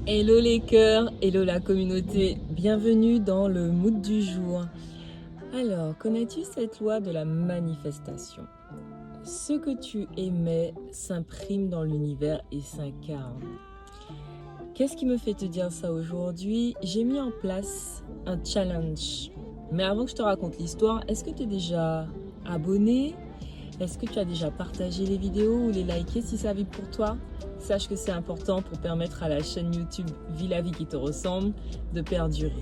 Hello les cœurs, hello la communauté, bienvenue dans le mood du jour. Alors, connais-tu cette loi de la manifestation? Ce que tu émets s'imprime dans l'univers et s'incarne. Qu'est-ce qui me fait te dire ça aujourd'hui? J'ai mis en place un challenge. Mais avant que je te raconte l'histoire, est-ce que tu es déjà abonné? Est-ce que tu as déjà partagé les vidéos ou les liké si ça vit pour toi? Sache que c'est important pour permettre à la chaîne YouTube Vis la vie qui te ressemble de perdurer.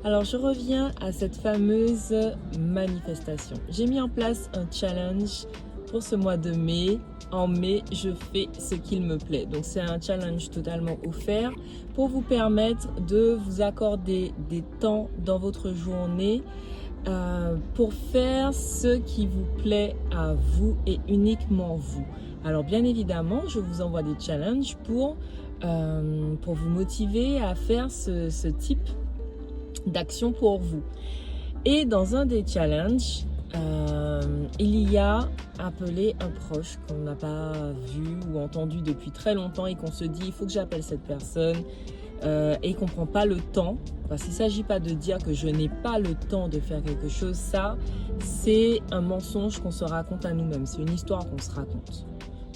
Alors je reviens à cette fameuse manifestation. J'ai mis en place un challenge pour ce mois de mai. En mai, je fais ce qu'il me plaît. Donc c'est un challenge totalement offert pour vous permettre de vous accorder des temps dans votre journée pour faire ce qui vous plaît à vous et uniquement vous. Alors bien évidemment, je vous envoie des challenges pour vous motiver à faire ce type d'action pour vous. Et dans un des challenges, il y a appelé un proche qu'on n'a pas vu ou entendu depuis très longtemps et qu'on se dit il faut que j'appelle cette personne et qu'on ne prend pas le temps. Parce qu'il ne s'agit pas de dire que je n'ai pas le temps de faire quelque chose. Ça, c'est un mensonge qu'on se raconte à nous-mêmes. C'est une histoire qu'on se raconte.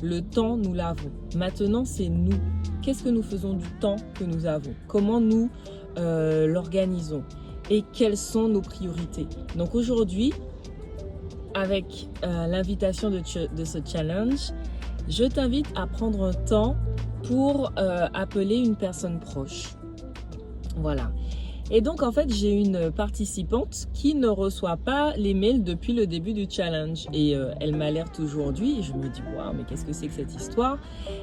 Le temps, nous l'avons. Maintenant, c'est nous. Qu'est-ce que nous faisons du temps que nous avons? Comment nous l'organisons? Et quelles sont nos priorités? Donc aujourd'hui, avec l'invitation de ce challenge, je t'invite à prendre un temps pour appeler une personne proche. Voilà. Et donc, en fait, j'ai une participante qui ne reçoit pas les mails depuis le début du challenge. Et elle m'alerte aujourd'hui et je me dis, waouh, mais qu'est-ce que c'est que cette histoire?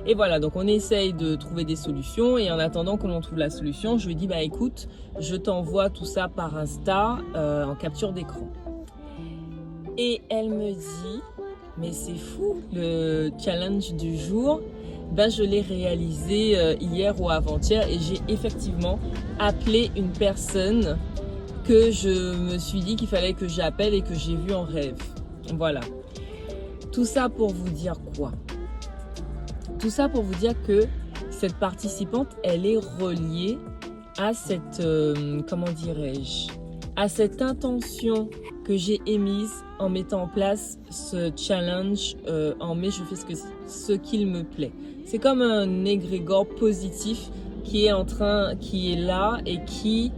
Et voilà, donc on essaye de trouver des solutions. Et en attendant que l'on trouve la solution, je lui dis, bah écoute, je t'envoie tout ça par Insta en capture d'écran. Et elle me dit, mais c'est fou, le challenge du jour. Ben, je l'ai réalisé hier ou avant-hier et j'ai effectivement appelé une personne que je me suis dit qu'il fallait que j'appelle et que j'ai vu en rêve. Voilà. Tout ça pour vous dire quoi? Tout ça pour vous dire que cette participante, elle est reliée à cette, comment dirais-je, à cette intention que j'ai émise en mettant en place ce challenge en mai, je fais ce qu'il me plaît. C'est comme un égrégore positif qui est là et qui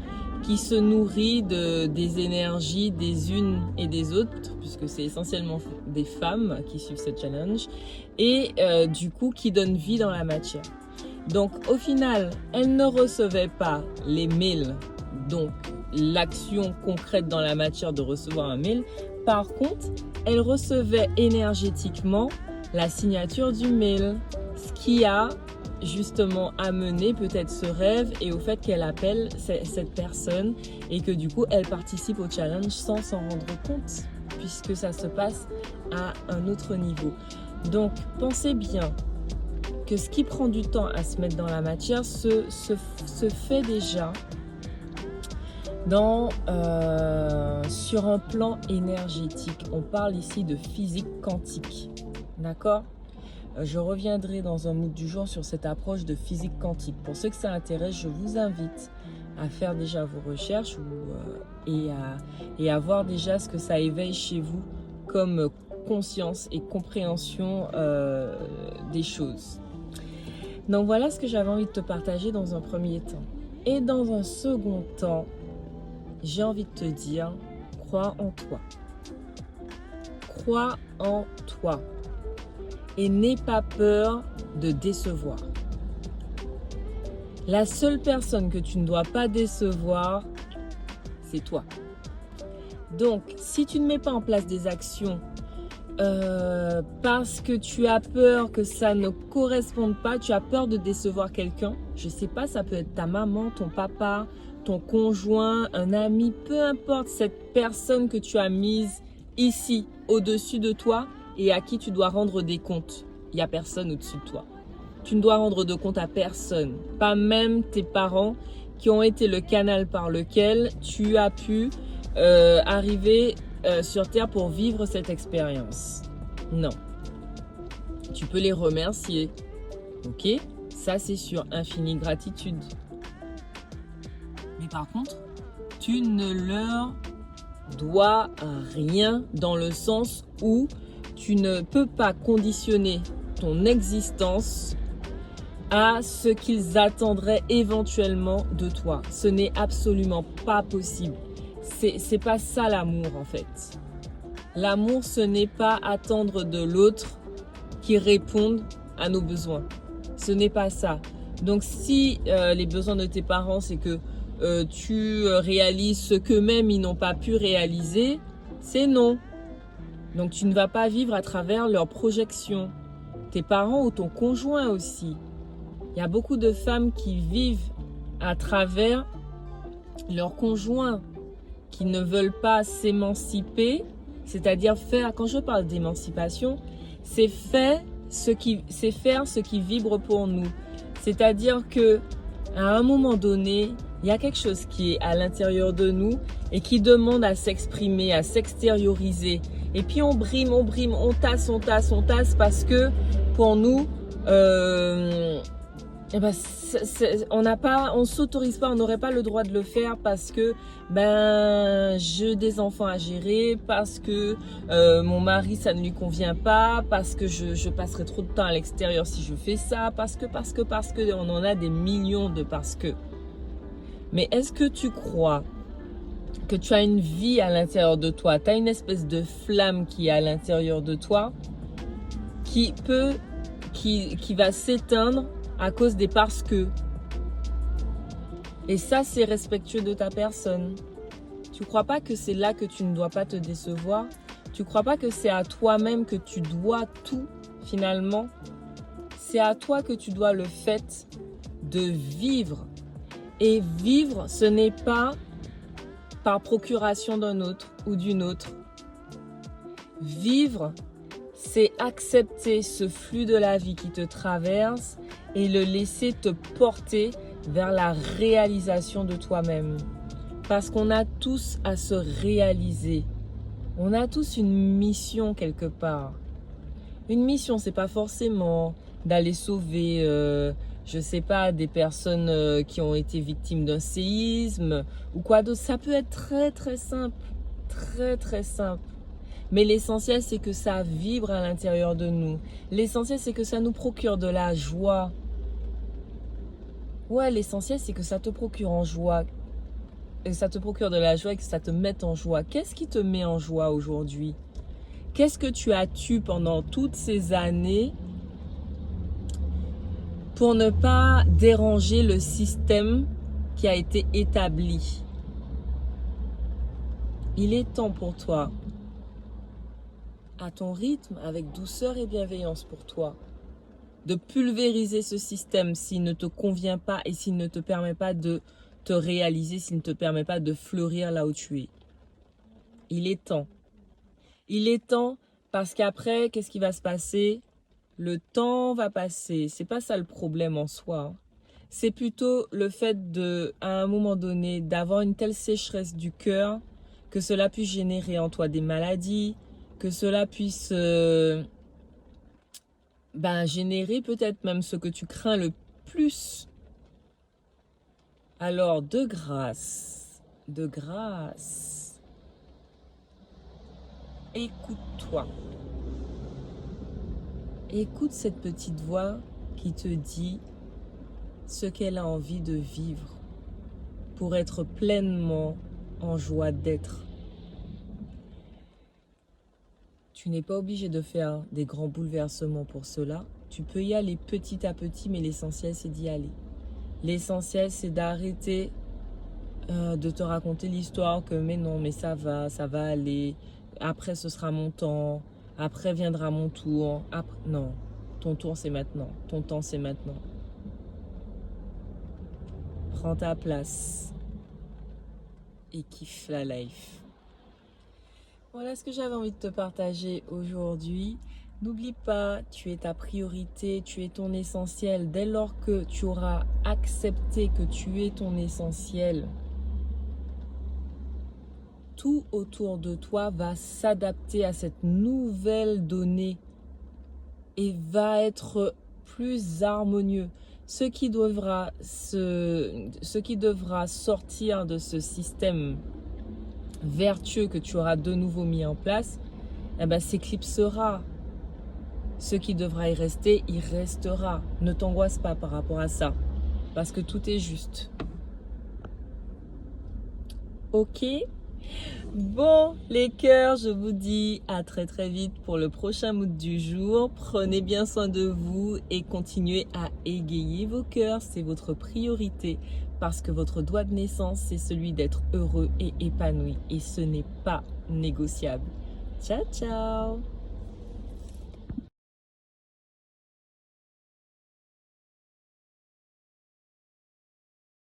se nourrit des énergies des unes et des autres, puisque c'est essentiellement des femmes qui suivent ce challenge, et du coup qui donne vie dans la matière. Donc au final, elle ne recevait pas les mails, donc l'action concrète dans la matière de recevoir un mail. Par contre, elle recevait énergétiquement la signature du mail, ce qui a justement amené peut-être ce rêve et au fait qu'elle appelle cette personne et que du coup elle participe au challenge sans s'en rendre compte, puisque ça se passe à un autre niveau. Donc pensez bien que ce qui prend du temps à se mettre dans la matière se fait déjà sur un plan énergétique. On parle ici de physique quantique, d'accord? Je reviendrai dans un mood du jour sur cette approche de physique quantique. Pour ceux que ça intéresse, je vous invite à faire déjà vos recherches et à voir déjà ce que ça éveille chez vous comme conscience et compréhension des choses. Donc voilà ce que j'avais envie de te partager dans un premier temps. Et dans un second temps, j'ai envie de te dire, crois en toi. Crois en toi. Et n'aie pas peur de décevoir. La seule personne que tu ne dois pas décevoir, c'est toi. Donc, si tu ne mets pas en place des actions parce que tu as peur que ça ne corresponde pas, tu as peur de décevoir quelqu'un, je ne sais pas, ça peut être ta maman, ton papa, ton conjoint, un ami, peu importe cette personne que tu as mise ici, au-dessus de toi, et à qui tu dois rendre des comptes. Il n'y a personne au-dessus de toi. Tu ne dois rendre de compte à personne, pas même tes parents qui ont été le canal par lequel tu as pu arriver sur Terre pour vivre cette expérience. Non. Tu peux les remercier, ok? Ça, c'est sûr, infinie gratitude. Mais par contre, tu ne leur dois rien dans le sens où tu ne peux pas conditionner ton existence à ce qu'ils attendraient éventuellement de toi. Ce n'est absolument pas possible. C'est pas ça l'amour en fait. L'amour, ce n'est pas attendre de l'autre qui réponde à nos besoins. Ce n'est pas ça. Donc si les besoins de tes parents, c'est que tu réalises ce qu'eux-mêmes ils n'ont pas pu réaliser, c'est non. Donc tu ne vas pas vivre à travers leurs projections. Tes parents ou ton conjoint aussi. Il y a beaucoup de femmes qui vivent à travers leurs conjoints, qui ne veulent pas s'émanciper, c'est-à-dire faire, quand je parle d'émancipation, c'est faire ce qui vibre pour nous. C'est-à-dire que à un moment donné, il y a quelque chose qui est à l'intérieur de nous et qui demande à s'exprimer, à s'extérioriser. Et puis on brime, on tasse parce que pour nous, on s'autorise pas, on n'aurait pas le droit de le faire parce que j'ai des enfants à gérer, parce que mon mari ça ne lui convient pas, parce que je passerai trop de temps à l'extérieur si je fais ça, parce que on en a des millions de parce que. Mais est-ce que tu crois que tu as une vie à l'intérieur de toi, tu as une espèce de flamme qui est à l'intérieur de toi qui va s'éteindre à cause des parce que. Et ça, c'est respectueux de ta personne. Tu crois pas que c'est là que tu ne dois pas te décevoir? Tu crois pas que c'est à toi-même que tu dois tout, finalement? C'est à toi que tu dois le fait de vivre. Et vivre, ce n'est pas par procuration d'un autre ou d'une autre. Vivre, c'est accepter ce flux de la vie qui te traverse et le laisser te porter vers la réalisation de toi-même. Parce qu'on a tous à se réaliser. On a tous une mission quelque part. Une mission, c'est pas forcément d'aller sauver, je sais pas, des personnes qui ont été victimes d'un séisme ou quoi d'autre. Ça peut être très très simple, très très simple. Mais l'essentiel, c'est que ça vibre à l'intérieur de nous. L'essentiel, c'est que ça nous procure de la joie. Ouais, l'essentiel, c'est que ça te procure en joie. Et ça te procure de la joie et que ça te mette en joie. Qu'est-ce qui te met en joie aujourd'hui? Qu'est-ce que tu as tué pendant toutes ces années pour ne pas déranger le système qui a été établi? Il est temps pour toi, à ton rythme, avec douceur et bienveillance pour toi, de pulvériser ce système s'il ne te convient pas et s'il ne te permet pas de te réaliser, s'il ne te permet pas de fleurir là où tu es. Il est temps. Il est temps parce qu'après, qu'est-ce qui va se passer? Le temps va passer. C'est pas ça le problème en soi. C'est plutôt le fait de, à un moment donné, d'avoir une telle sécheresse du cœur que cela puisse générer en toi des maladies, que cela puisse générer peut-être même ce que tu crains le plus. Alors, de grâce, écoute-toi. Écoute cette petite voix qui te dit ce qu'elle a envie de vivre pour être pleinement en joie d'être. Tu n'es pas obligé de faire des grands bouleversements pour cela. Tu peux y aller petit à petit, mais l'essentiel, c'est d'y aller. L'essentiel, c'est d'arrêter de te raconter l'histoire que mais non, mais ça va aller. Après, ce sera mon temps. Après viendra mon tour. Après, non, ton tour, c'est maintenant. Ton temps, c'est maintenant. Prends ta place et kiffe la life. Voilà ce que j'avais envie de te partager aujourd'hui. N'oublie pas, tu es ta priorité, tu es ton essentiel. Dès lors que tu auras accepté que tu es ton essentiel, tout autour de toi va s'adapter à cette nouvelle donnée et va être plus harmonieux. Ce qui devra sortir de ce système vertueux que tu auras de nouveau mis en place, eh ben, s'éclipsera. Ce qui devra y rester, il restera. Ne t'angoisse pas par rapport à ça, parce que tout est juste. Ok? Bon, les cœurs, je vous dis à très très vite pour le prochain mood du jour. Prenez bien soin de vous et continuez à égayer vos cœurs. C'est votre priorité parce que votre droit de naissance, c'est celui d'être heureux et épanoui. Et ce n'est pas négociable. Ciao, ciao!